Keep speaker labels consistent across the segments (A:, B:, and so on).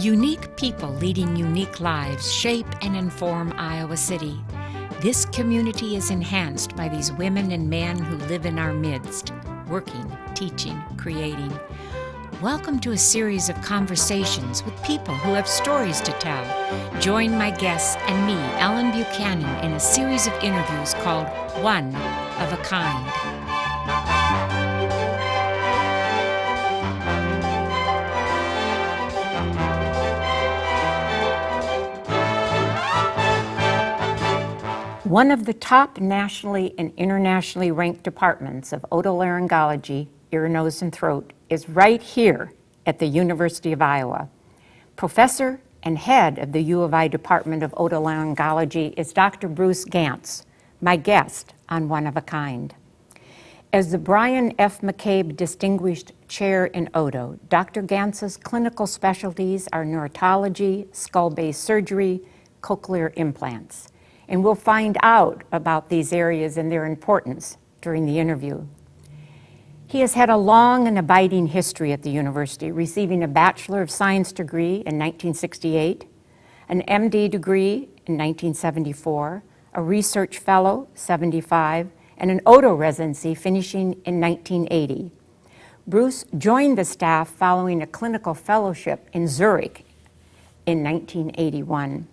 A: Unique people leading unique lives shape and inform Iowa City. This community is enhanced by these women and men who live in our midst, working, teaching, creating. Welcome to a series of conversations with people who have stories to tell. Join my guests and me, Ellen Buchanan, in a series of interviews called One of a Kind. One of the top nationally and internationally ranked departments of otolaryngology, ear, nose, and throat, is right here at the University of Iowa. Professor and head of the U of I Department of Otolaryngology is Dr. Bruce Gantz, my guest on One of a Kind. As the Brian F. McCabe Distinguished Chair in Oto, Dr. Gantz's clinical specialties are neurotology, skull-base surgery, cochlear implants. And we'll find out about these areas and their importance during the interview. He has had a long and abiding history at the university, receiving a Bachelor of Science degree in 1968, an MD degree in 1974, a Research Fellow, 75, and an Oto residency finishing in 1980. Bruce joined the staff following a clinical fellowship in Zurich in 1981.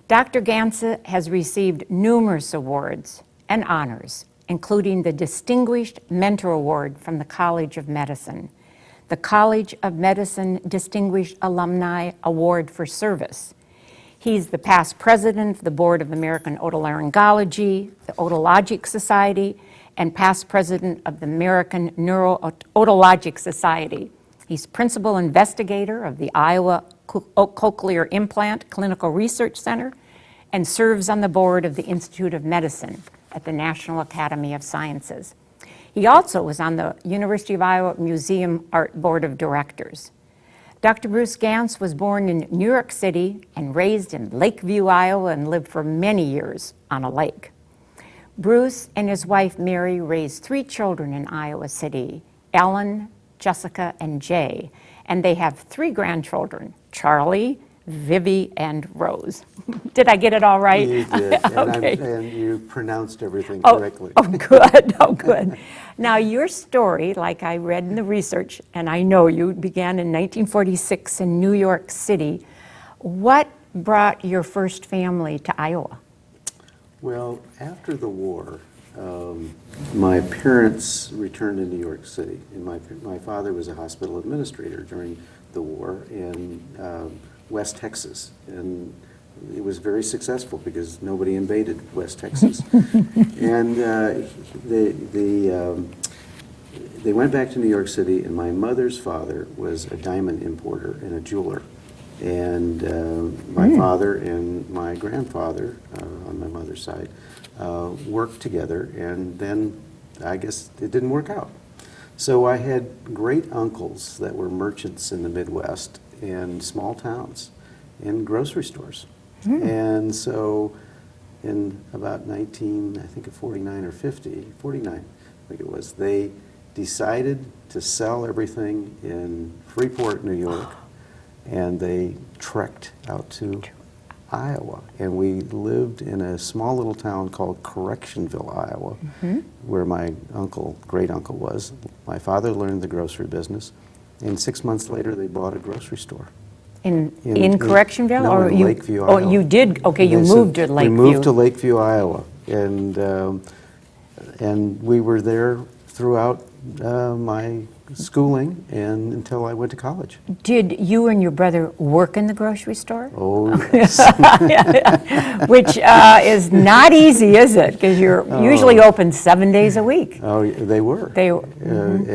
A: Dr. Gance has received numerous awards and honors, including the Distinguished Mentor Award from the College of Medicine, the College of Medicine Distinguished Alumni Award for Service. He's the past president of the Board of American Otolaryngology, the Otologic Society, and past president of the American Neuro-Otologic Society. He's principal investigator of the Iowa Cochlear Implant Clinical Research Center and serves on the board of the Institute of Medicine at the National Academy of Sciences. He also was on the University of Iowa Museum Art Board of Directors. Dr. Bruce Gance was born in New York City and raised in Lakeview, Iowa, and lived for many years on a lake. Bruce and his wife Mary raised 3 children in Iowa City, Ellen, Jessica, and Jay, and they have 3 grandchildren, Charlie, Vivi, and Rose. Did I get it all right?
B: You did,
A: Okay.
B: and you pronounced everything correctly.
A: Oh, good, oh, good. Now, your story, like I read in the research, and I know you began in 1946 in New York City. What brought your first family to Iowa?
B: Well, after the war, my parents returned to New York City, and my father was a hospital administrator during the war in West Texas, and it was very successful because nobody invaded West Texas. And they went back to New York City, and my mother's father was a diamond importer and a jeweler. And my father and my grandfather, on my mother's side, worked together, and then I guess it didn't work out. So I had great uncles that were merchants in the Midwest in small towns, in grocery stores. And so in about 49 or 50, 49, I think it was, they decided to sell everything in Freeport, New York, and they trekked out to Iowa, and we lived in a small little town called Correctionville, Iowa, where my great uncle was. My father learned the grocery business, and 6 months later they bought a grocery store. In
A: Correctionville?
B: No,
A: or
B: in
A: you,
B: Lakeview, Iowa.
A: Oh, you did? Okay, you moved to Lakeview.
B: We moved to Lakeview, Iowa, and we were there throughout my schooling and until I went to college.
A: Did you and your brother work in the grocery store?
B: Oh, yes.
A: Which is not easy, is it? Because you're usually open 7 days a week.
B: Oh, they were. And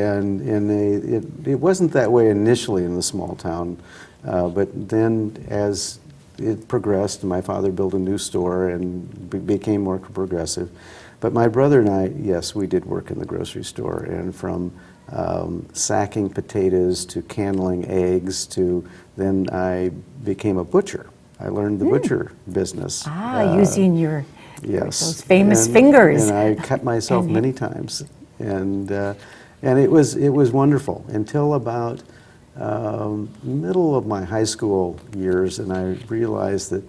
B: it wasn't that way initially in the small town, but then as it progressed, my father built a new store and became more progressive. But my brother and I, yes, we did work in the grocery store, and from sacking potatoes to candling eggs to then I became a butcher. I learned the butcher business.
A: Using your
B: yes,
A: those famous fingers.
B: And I cut myself many times, and it was wonderful until about middle of my high school years, and I realized that,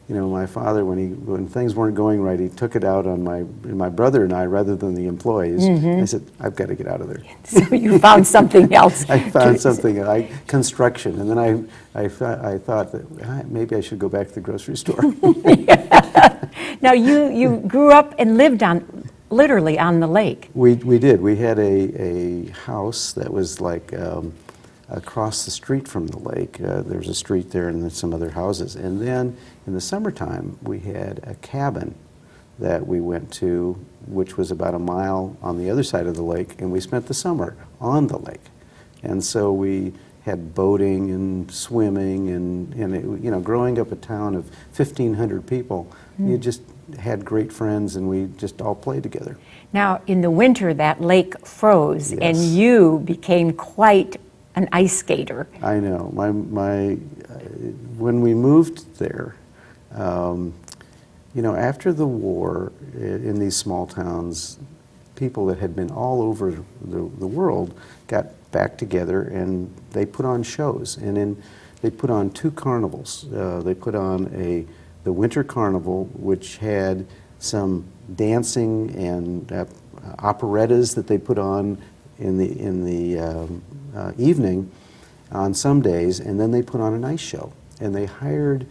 B: my father, when things weren't going right, he took it out on my brother and I rather than the employees. I said, I've got to get out of there.
A: So you found something else.
B: I found something, construction, and then I thought that maybe I should go back to the grocery store.
A: Now, you grew up and lived literally on the lake.
B: We did. We had a house that was like across the street from the lake. There's a street there and then some other houses. And then in the summertime, we had a cabin that we went to, which was about a mile on the other side of the lake, and we spent the summer on the lake. And so we had boating and swimming, and it, growing up a town of 1,500 people, you just had great friends, and we just all played together.
A: Now, in the winter, that lake froze,
B: Yes.
A: and you became quite an ice skater.
B: I know. When we moved there, after the war, in these small towns, people that had been all over the world got back together, and they put on shows. And they put on 2 carnivals. They put on the winter carnival, which had some dancing and operettas that they put on in the evening on some days, and then they put on an ice show. And they hired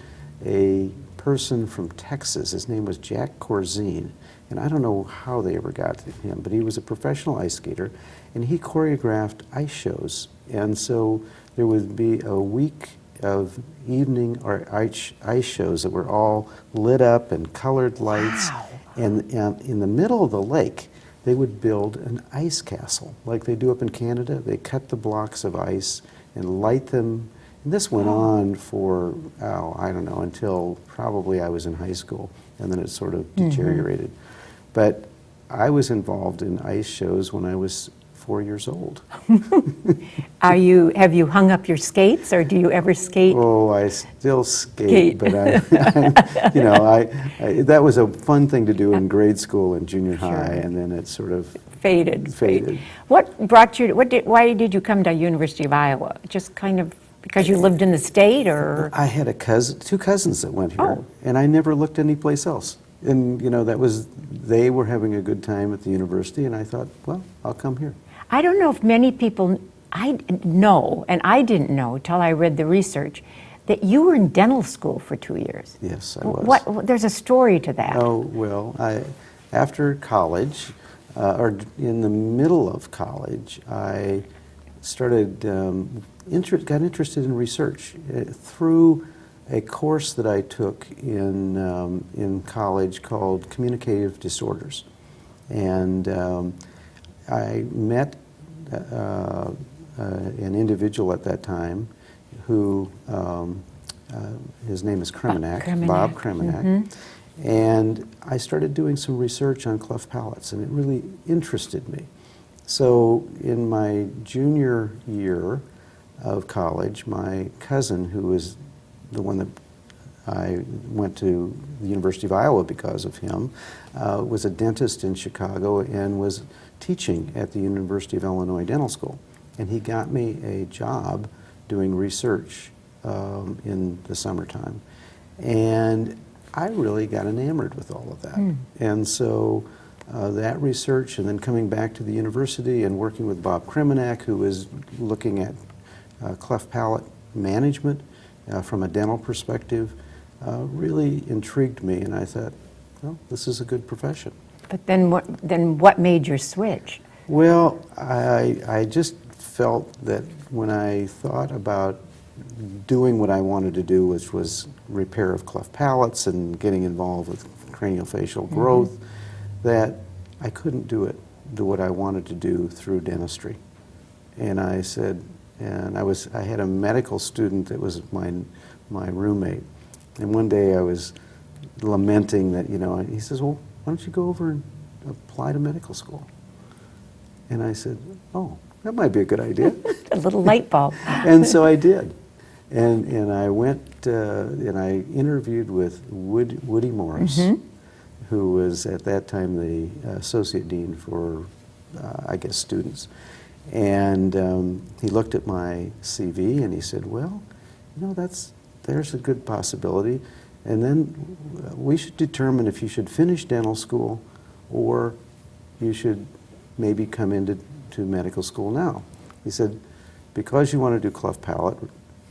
B: a person from Texas. His name was Jack Corzine, and I don't know how they ever got to him, but he was a professional ice skater, and he choreographed ice shows. And so there would be a week of evening or ice shows that were all lit up and colored lights.
A: Wow.
B: And in the middle of the lake, they would build an ice castle like they do up in Canada. They cut the blocks of ice and light them. And this went on for, I don't know, until probably I was in high school, and then it sort of deteriorated. But I was involved in ice shows when I was 4 years old.
A: Have you hung up your skates, or do you ever skate?
B: Oh, I still skate, but that was a fun thing to do in grade school and junior high, and then it sort of
A: Faded. What brought you? Why did you come to University of Iowa? Just kind of because you lived in the state, or?
B: I had two cousins that went here,
A: Oh.
B: and I never looked anyplace else. And they were having a good time at the university, and I thought, well, I'll come here.
A: I don't know if many people know, and I didn't know till I read the research, that you were in dental school for 2 years.
B: Yes, I was.
A: There's a story to that.
B: Oh, well, after college, or in the middle of college, I started, got interested in research through a course that I took in college called Communicative Disorders. And I met an individual at that time who, his name is Kremenak, Bob Kremenak. And I started doing some research on cleft palates, and it really interested me. So in my junior year of college, my cousin, who was the one that I went to the University of Iowa because of him, was a dentist in Chicago and was teaching at the University of Illinois Dental School. And he got me a job doing research in the summertime. And I really got enamored with all of that. And so that research, and then coming back to the university and working with Bob Kremenak, who was looking at cleft palate management from a dental perspective, really intrigued me, and I thought, well, this is a good profession.
A: But then what made your switch?
B: Well, I just felt that when I thought about doing what I wanted to do, which was repair of cleft palates and getting involved with craniofacial growth, that I couldn't do what I wanted to do through dentistry. And I said, I had a medical student that was my roommate, and one day I was lamenting that, he says, well, why don't you go over and apply to medical school? And I said, oh, that might be a good idea.
A: A little light bulb.
B: And so I did. And I went and I interviewed with Woody Morris, who was at that time the associate dean for, I guess, students. And he looked at my CV and he said, well, you know, there's a good possibility. And then we should determine if you should finish dental school or you should maybe come into medical school now. He said, because you want to do cleft palate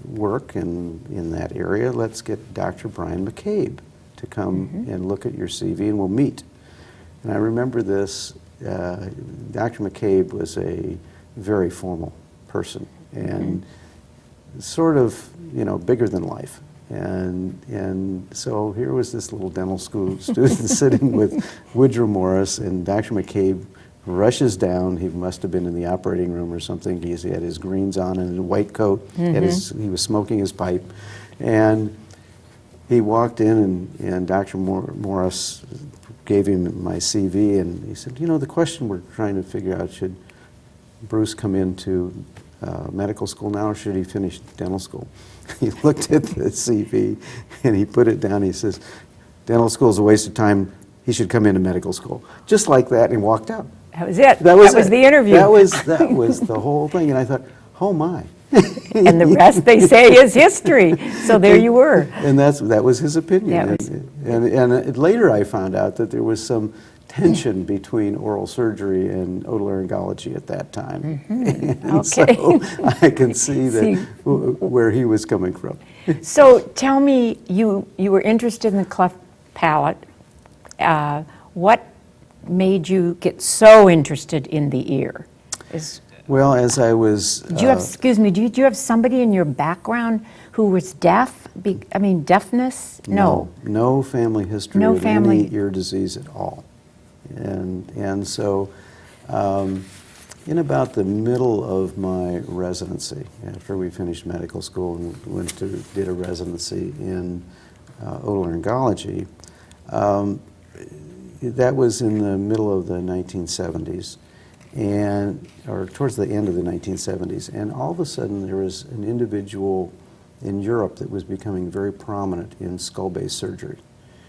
B: work in that area, let's get Dr. Brian McCabe to come and look at your CV and we'll meet. And I remember this, Dr. McCabe was a very formal person and sort of, you know, bigger than life. And so here was this little dental school student sitting with Woodrow Morris, and Dr. McCabe rushes down. He must have been in the operating room or something. He had his greens on and a white coat. He was smoking his pipe. And he walked in and Dr. Morris gave him my CV and he said, you know, the question we're trying to figure out, should Bruce come into medical school now or should he finish dental school? He looked at the CV and he put it down. He says, dental school is a waste of time. He should come into medical school. Just like that, and he walked out.
A: That was it. That was the interview.
B: That was the whole thing. And I thought, oh my.
A: And the rest, they say, is history. So there you were.
B: And that was his opinion.
A: Yeah,
B: and later I found out that there was some tension between oral surgery and otolaryngology at that time. And
A: Okay.
B: so I can see where he was coming from.
A: So tell me, you were interested in the cleft palate. What made you get so interested in the ear?
B: Well, as I was...
A: Did you have somebody in your background who was deaf? Deafness? No.
B: No family history of any ear disease at all. And so in about the middle of my residency, after we finished medical school and did a residency in otolaryngology, that was in the middle of the 1970s, or towards the end of the 1970s, and all of a sudden there was an individual in Europe that was becoming very prominent in skull-base surgery.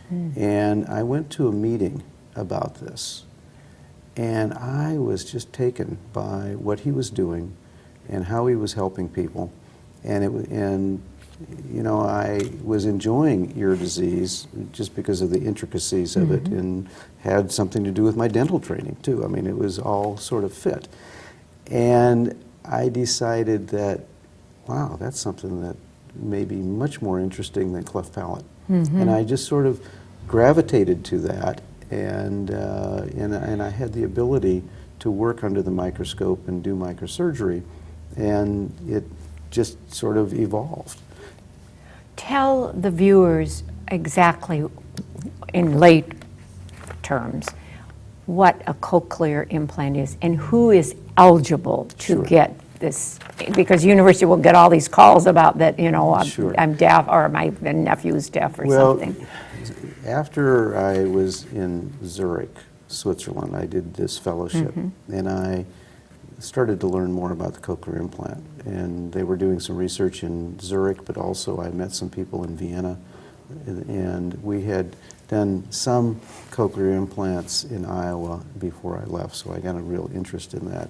B: And I went to a meeting about this, and I was just taken by what he was doing and how he was helping people, and you know, I was enjoying ear disease just because of the intricacies of it, and had something to do with my dental training too. I mean, it was all sort of fit. And I decided that, wow, that's something that may be much more interesting than cleft palate. And I just sort of gravitated to that, and I had the ability to work under the microscope and do microsurgery, and it just sort of evolved.
A: Tell the viewers exactly, in late terms, what a cochlear implant is and who is eligible to get this, because university will get all these calls about that, you know, I'm deaf, or my nephew's deaf or something.
B: After I was in Zurich, Switzerland, I did this fellowship, and I started to learn more about the cochlear implant. And they were doing some research in Zurich, but also I met some people in Vienna, and we had done some cochlear implants in Iowa before I left, so I got a real interest in that.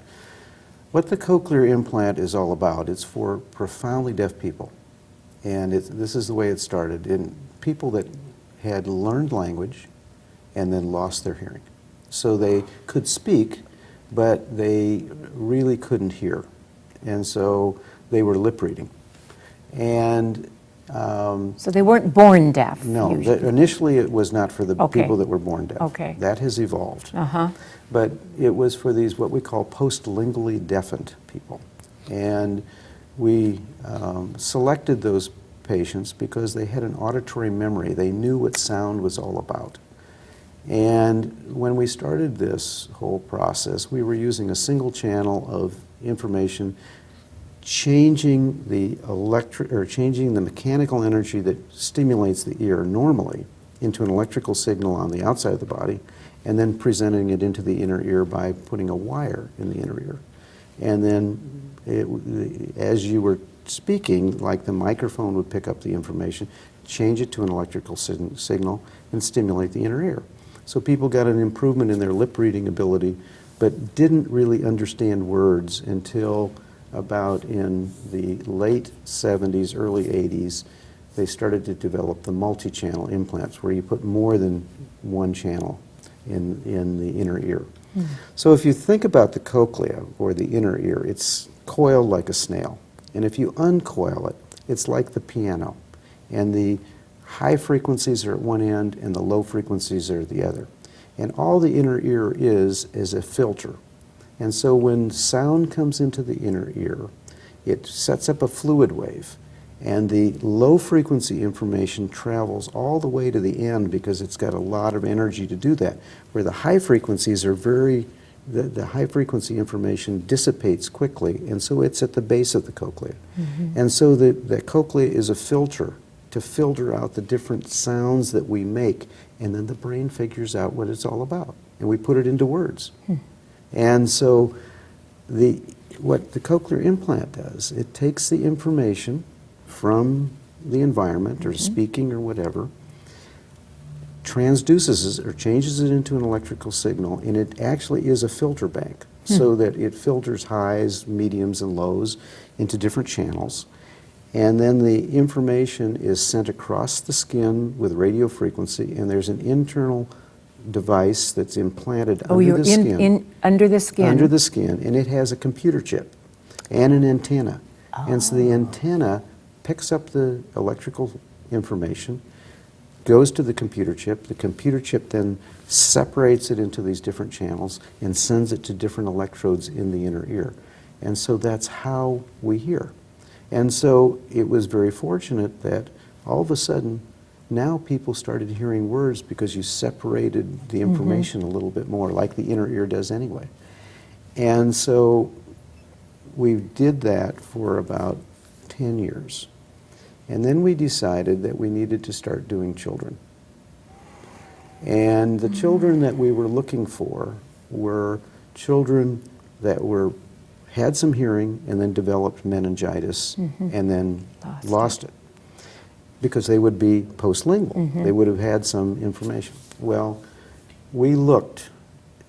B: What the cochlear implant is all about, it's for profoundly deaf people. And this is the way it started, in people that had learned language and then lost their hearing. So they could speak, but they really couldn't hear. And so they were lip reading. And
A: so they weren't born deaf?
B: No, initially it was not for the people that were born deaf.
A: Okay.
B: That has evolved. But it was for these what we call postlingually deafened people. And we selected those patients because they had an auditory memory. They knew what sound was all about. And when we started this whole process, we were using a single channel of information, changing the mechanical energy that stimulates the ear normally into an electrical signal on the outside of the body, and then presenting it into the inner ear by putting a wire in the inner ear. And then as you were speaking, like the microphone would pick up the information, change it to an electrical signal, and stimulate the inner ear. So people got an improvement in their lip reading ability but didn't really understand words until about in the late 70s, early 80s. They started to develop the multi-channel implants where you put more than one channel in the inner ear. So if you think about the cochlea, or the inner ear, it's coiled like a snail. And if you uncoil it, it's like the piano. And the high frequencies are at one end and the low frequencies are at the other. And all the inner ear is a filter. And so when sound comes into the inner ear, it sets up a fluid wave. And the low frequency information travels all the way to the end because it's got a lot of energy to do that. Where the high frequencies are the high frequency information dissipates quickly, and so it's at the base of the cochlea. And so the cochlea is a filter to filter out the different sounds that we make, and then the brain figures out what it's all about, and we put it into words. And so what the cochlear implant does, it takes the information from the environment, or speaking or whatever, transduces it or changes it into an electrical signal, and it actually is a filter bank so that it filters highs, mediums, and lows into different channels. And then the information is sent across the skin with radio frequency, and there's an internal device that's implanted under the skin.
A: Under the skin?
B: Under the skin, and it has a computer chip and an antenna. And so the antenna picks up the electrical information, goes to the computer chip. The computer chip then separates it into these different channels and sends it to different electrodes in the inner ear. And so that's how we hear. And so it was very fortunate that all of a sudden now people started hearing words because you separated the information a little bit more, like the inner ear does anyway. And so we did that for about 10 years. And then we decided that we needed to start doing children. And the children that we were looking for were children that had some hearing and then developed meningitis and then lost it. Because they would be postlingual. They would have had some information. Well, we looked,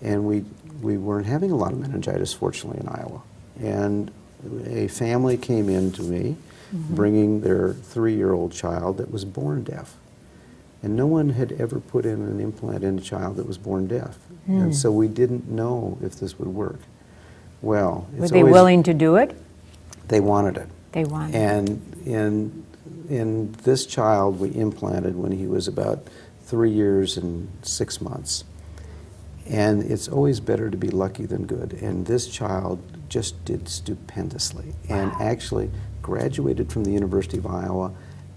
B: and we weren't having a lot of meningitis, fortunately, in Iowa. And a family came in to me, bringing their 3-year-old child that was born deaf. And no one had ever put in an implant in a child that was born deaf. And so we didn't know if this would work. Well,
A: were they willing to do it?
B: They wanted it.
A: They wanted it.
B: And in this child we implanted when he was about 3 years and 6 months. And it's always better to be lucky than good. And this child just did stupendously and actually graduated from the University of Iowa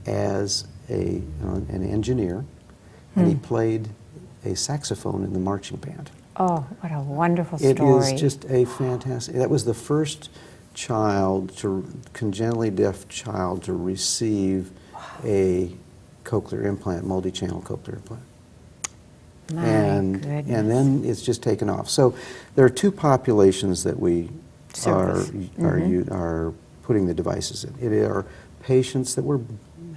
B: as an engineer, and he played a saxophone in the marching band.
A: Oh, what a wonderful story.
B: It is just a fantastic, that was the first congenially deaf child to receive a cochlear implant, multi-channel cochlear implant. And then it's just taken off. So there are two populations that we are putting the devices in. It are patients that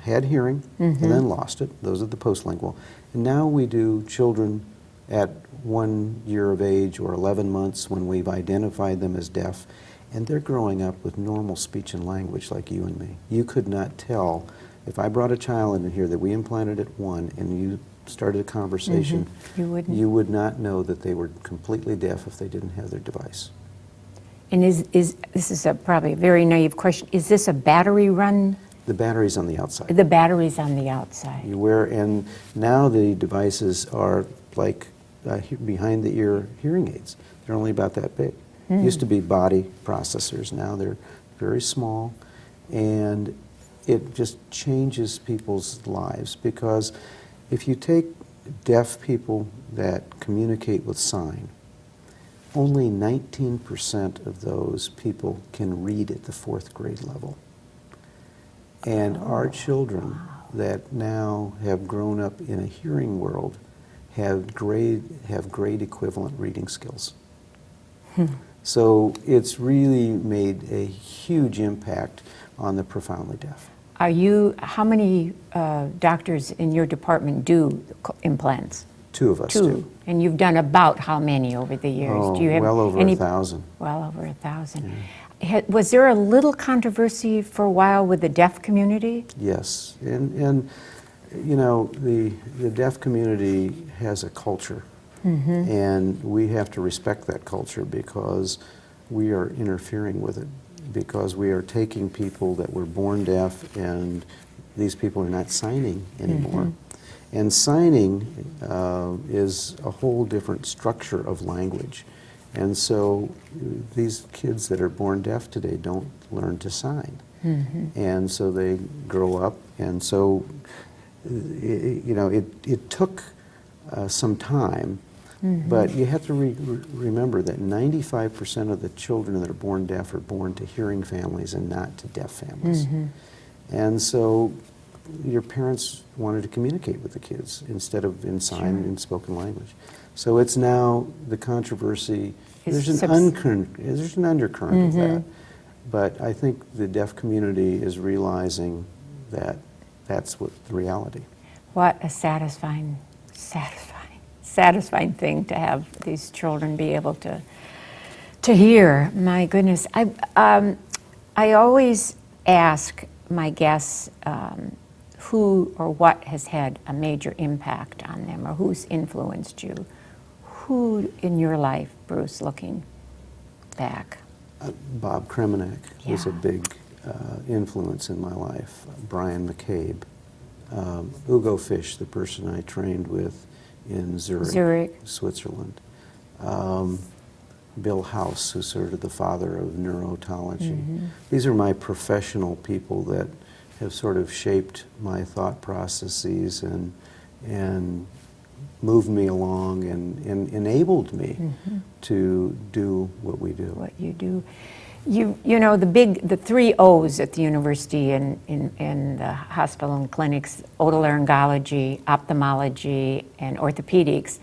B: had hearing and then lost it. Those are the postlingual. And now we do children at 1 year of age or 11 months when we've identified them as deaf, and they're growing up with normal speech and language like you and me. You could not tell, if I brought a child in here that we implanted at 1 and you started a conversation, you would not know that they were completely deaf if they didn't have their device.
A: And this is probably a very naive question, is this a battery run?
B: The battery's on the outside.
A: The battery's on the outside.
B: And now the devices are like behind the ear hearing aids. They're only about that big. Used to be body processors, now they're very small, and it just changes people's lives, because if you take deaf people that communicate with sign, only 19% of those people can read at the 4th grade level. And our children that now have grown up in a hearing world have grade equivalent reading skills. So it's really made a huge impact on the profoundly deaf.
A: How many doctors in your department do implants?
B: Two of us
A: Two.
B: do.
A: And you've done about how many over the years?
B: Oh,
A: Do you have
B: well over
A: any?
B: 1,000.
A: Well over 1,000. Was there a little controversy for a while with the deaf community?
B: Yes, and you know, the deaf community has a culture, and we have to respect that culture because we are interfering with it, because we are taking people that were born deaf and these people are not signing anymore. And signing is a whole different structure of language. And so these kids that are born deaf today don't learn to sign. And so they grow up, and so you know, it took some time, but you have to remember that 95% of the children that are born deaf are born to hearing families and not to deaf families. And so your parents wanted to communicate with the kids instead of in sign and spoken language. So it's now the controversy, there's an undercurrent of that. But I think the deaf community is realizing that that's what the reality.
A: What a satisfying thing to have these children be able to hear. My goodness, I always ask my guests who or what has had a major impact on them, or who's influenced you. Who in your life, Bruce, looking back?
B: Bob Kremenek was a
A: Yeah.
B: big influence in my life. Brian McCabe, Ugo Fish, the person I trained with in Zurich. Switzerland. Bill House, who's sort of the father of neurotology. These are my professional people that have sort of shaped my thought processes and moved me along and enabled me to do what we do.
A: What you do. You know, the three O's at the university and in the hospital and clinics, otolaryngology, ophthalmology, and orthopedics.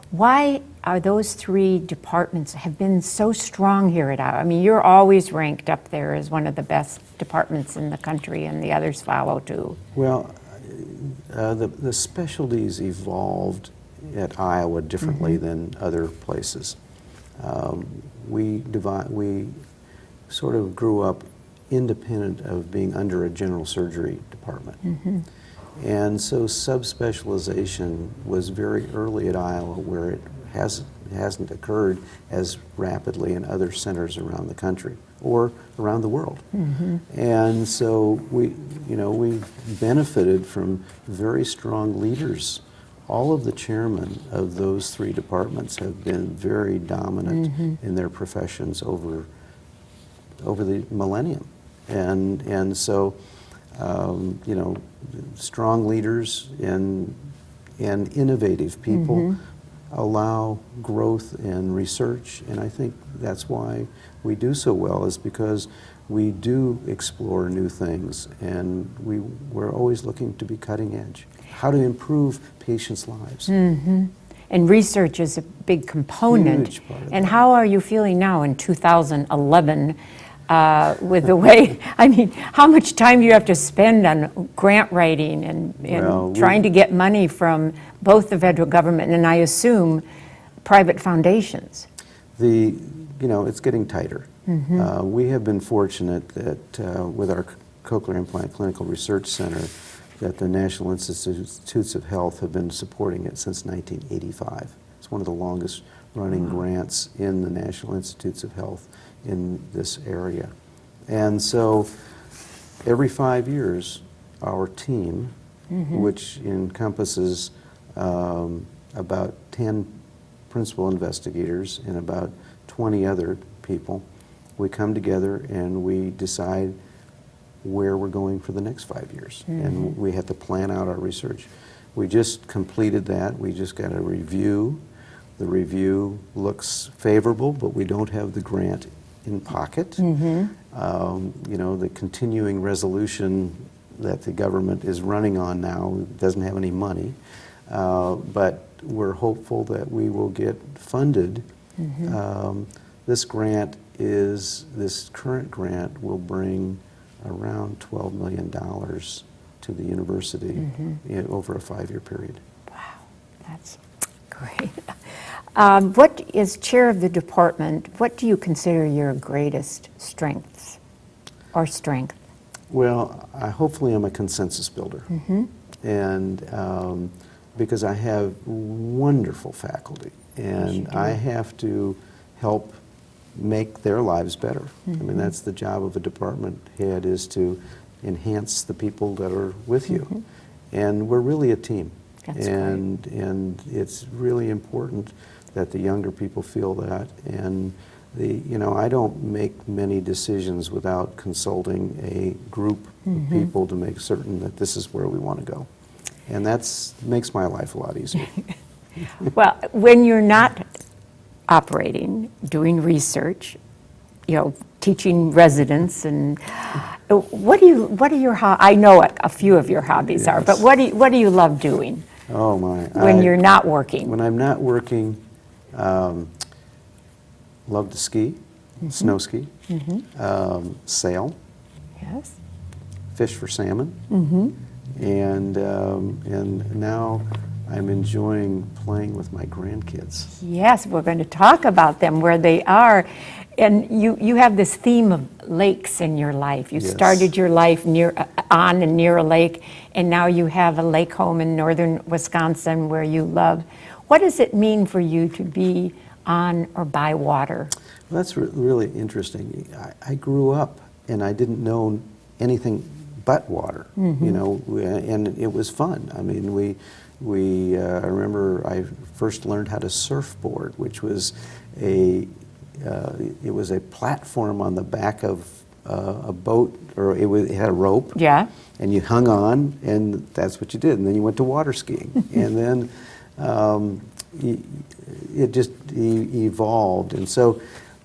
A: Why are those three departments have been so strong here at Iowa? I mean, you're always ranked up there as one of the best departments in the country, and the others follow too.
B: Well, the specialties evolved at Iowa differently than other places. We sort of grew up independent of being under a general surgery department. And so subspecialization was very early at Iowa, where it hasn't occurred as rapidly in other centers around the country or around the world. And so we benefited from very strong leaders. All of the chairmen of those three departments have been very dominant in their professions over the millennium. And so you know, strong leaders and innovative people allow growth and research, and I think that's why we do so well, is because we do explore new things, and we're always looking to be cutting edge. How to improve patients' lives.
A: And research is a big component.
B: Huge part of
A: And
B: that.
A: how are you feeling now in 2011 with the way, I mean, how much time do you have to spend on grant writing and
B: Well,
A: trying to get money from both the federal government and I assume private foundations?
B: You know, it's getting tighter. We have been fortunate that with our Cochlear Implant Clinical Research Center, that the National Institutes of Health have been supporting it since 1985. It's one of the longest running grants in the National Institutes of Health in this area. And so every 5 years, our team, which encompasses about 10 principal investigators and about 20 other people, we come together and we decide where we're going for the next 5 years. And we have to plan out our research. We just completed that. We just got a review. The review looks favorable, but we don't have the grant in pocket. You know, the continuing resolution that the government is running on now doesn't have any money, but we're hopeful that we will get funded. This current grant will bring around $12 million to the university over a 5-year period.
A: Wow, Great. What is chair of the department, what do you consider your greatest strengths or strength?
B: Well, hopefully I'm a consensus builder. And because I have wonderful faculty, and I have to help make their lives better. I mean, that's the job of a department head, is to enhance the people that are with you. And we're really a team.
A: That's
B: and it's really important that the younger people feel that. And I don't make many decisions without consulting a group of people to make certain that this is where we want to go. And that makes my life a lot easier.
A: Well, when you're not operating, doing research, teaching residents, and what are your I know a few of your hobbies are, but what do you love doing?
B: Oh my!
A: When you're not working.
B: When I'm not working, love to ski, snow ski, sail,
A: Yes.
B: fish for salmon, and now I'm enjoying playing with my grandkids.
A: Yes, we're going to talk about them, where they are. And you have this theme of lakes in your life. You
B: Yes.
A: started your life on and near a lake, and now you have a lake home in northern Wisconsin where you love. What does it mean for you to be on or by water?
B: Well, that's really interesting. I grew up and I didn't know anything but water, and it was fun. I mean, I remember I first learned how to surfboard, which was it was a platform on the back of a boat, or it had a rope.
A: Yeah.
B: And you hung on, and that's what you did. And then you went to water skiing, and then it just evolved. And so,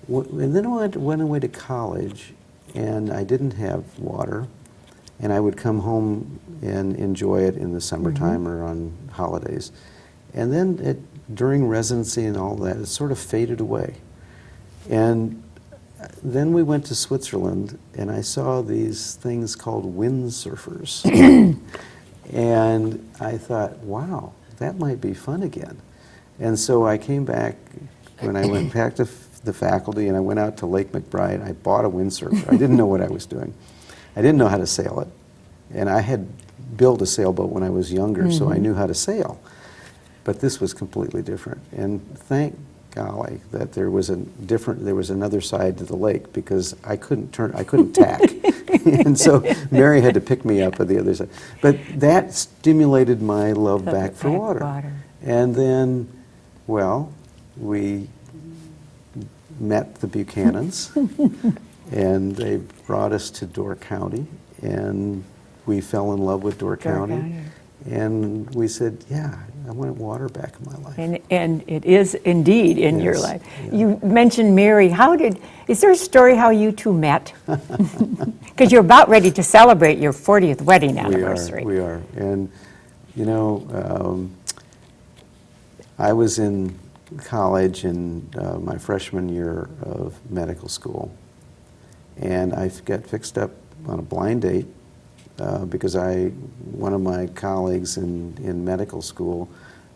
B: and then I went away to college, and I didn't have water, and I would come home and enjoy it in the summertime or on holidays. And then during residency and all that, it sort of faded away. And then we went to Switzerland, and I saw these things called windsurfers. And I thought, wow, that might be fun again. And so I came back, when I went back to the faculty, and I went out to Lake McBride. I bought a windsurfer. I didn't know what I was doing. I didn't know how to sail it. And I had built a sailboat when I was younger, so I knew how to sail. But this was completely different. And thank golly that there was another side to the lake, because I couldn't tack. And so Mary had to pick me up at the other side. But that stimulated my love back for water. And then, well, we met the Buchanans, and they brought us to Door County, and we fell in love with Door County. And we said, yeah, I want water back in my life.
A: And it is indeed in your life.
B: Yeah.
A: You mentioned Mary. Is there a story how you two met? Because you're about ready to celebrate your 40th wedding anniversary.
B: We are. And, I was in college in my freshman year of medical school, and I got fixed up on a blind date because one of my colleagues in medical school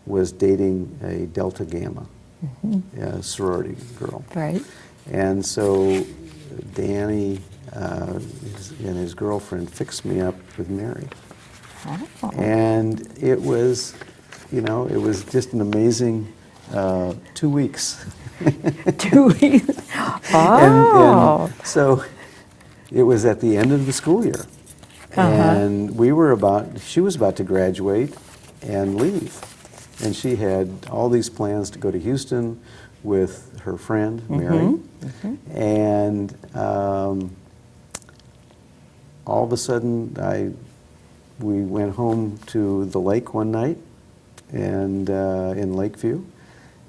B: was dating a Delta Gamma, a sorority girl.
A: Right.
B: And so Danny and his girlfriend fixed me up with Mary.
A: Oh.
B: And it was, it was just an amazing 2 weeks.
A: 2 weeks. Oh.
B: And so it was at the end of the school year. And she was about to graduate and leave. And she had all these plans to go to Houston with her friend, Mary. And all of a sudden, we went home to the lake one night, and in Lakeview,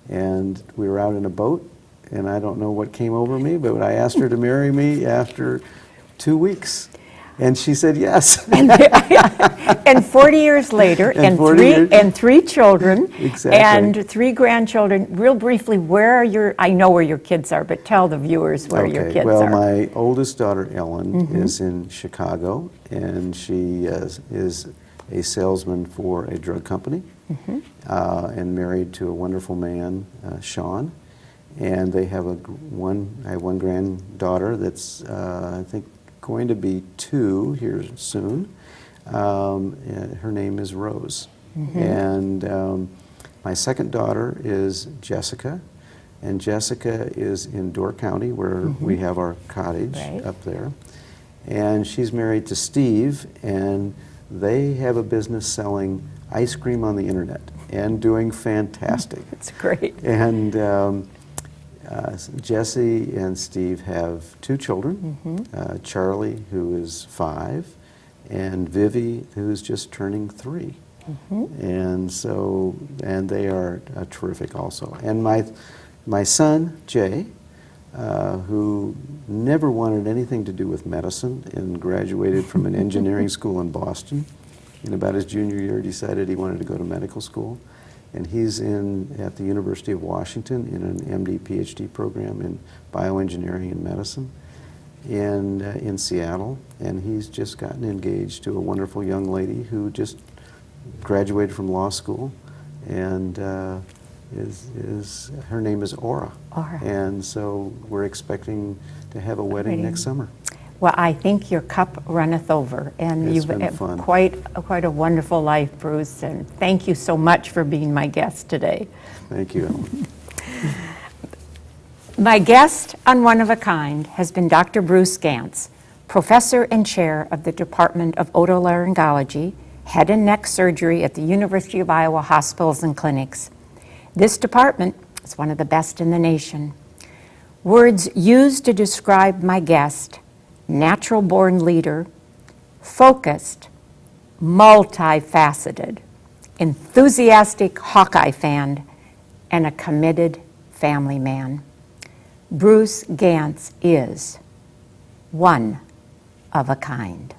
B: and we were out in a boat, and I don't know what came over me, but I asked her to marry me after 2 weeks. And she said yes.
A: And 40 years later, and three children,
B: Exactly.
A: and 3 grandchildren. Real briefly, I know where your kids are, but tell the viewers where your kids
B: well,
A: are.
B: my oldest daughter, Ellen, is in Chicago, and she is a salesman for a drug company. and married to a wonderful man, Sean. And they have I have one granddaughter that's, I think, going to be 2 here soon. And her name is Rose. And my second daughter is Jessica. And Jessica is in Door County, where we have our cottage up there. And she's married to Steve, and they have a business selling ice cream on the internet and doing fantastic.
A: That's great.
B: And Jesse and Steve have 2 children, Charlie, who is 5, and Vivi, who's just turning 3. And so, and they are terrific also. And my son, Jay, who never wanted anything to do with medicine and graduated from an engineering school in Boston. In about his junior year, decided he wanted to go to medical school. And he's at the University of Washington in an MD, PhD program in bioengineering and medicine in Seattle. And he's just gotten engaged to a wonderful young lady who just graduated from law school. And her name is Aura.
A: Aura.
B: And so we're expecting to have a wedding next summer.
A: Well, I think your cup runneth over, and
B: It's
A: you've
B: been
A: had
B: fun.
A: quite a wonderful life, Bruce, and thank you so much for being my guest today.
B: Thank you, Ellen.
A: My guest on One of a Kind has been Dr. Bruce Gantz, Professor and Chair of the Department of Otolaryngology, Head and Neck Surgery at the University of Iowa Hospitals and Clinics. This department is one of the best in the nation. Words used to describe my guest: natural-born leader, focused, multifaceted, enthusiastic Hawkeye fan, and a committed family man. Bruce Gantz is one of a kind.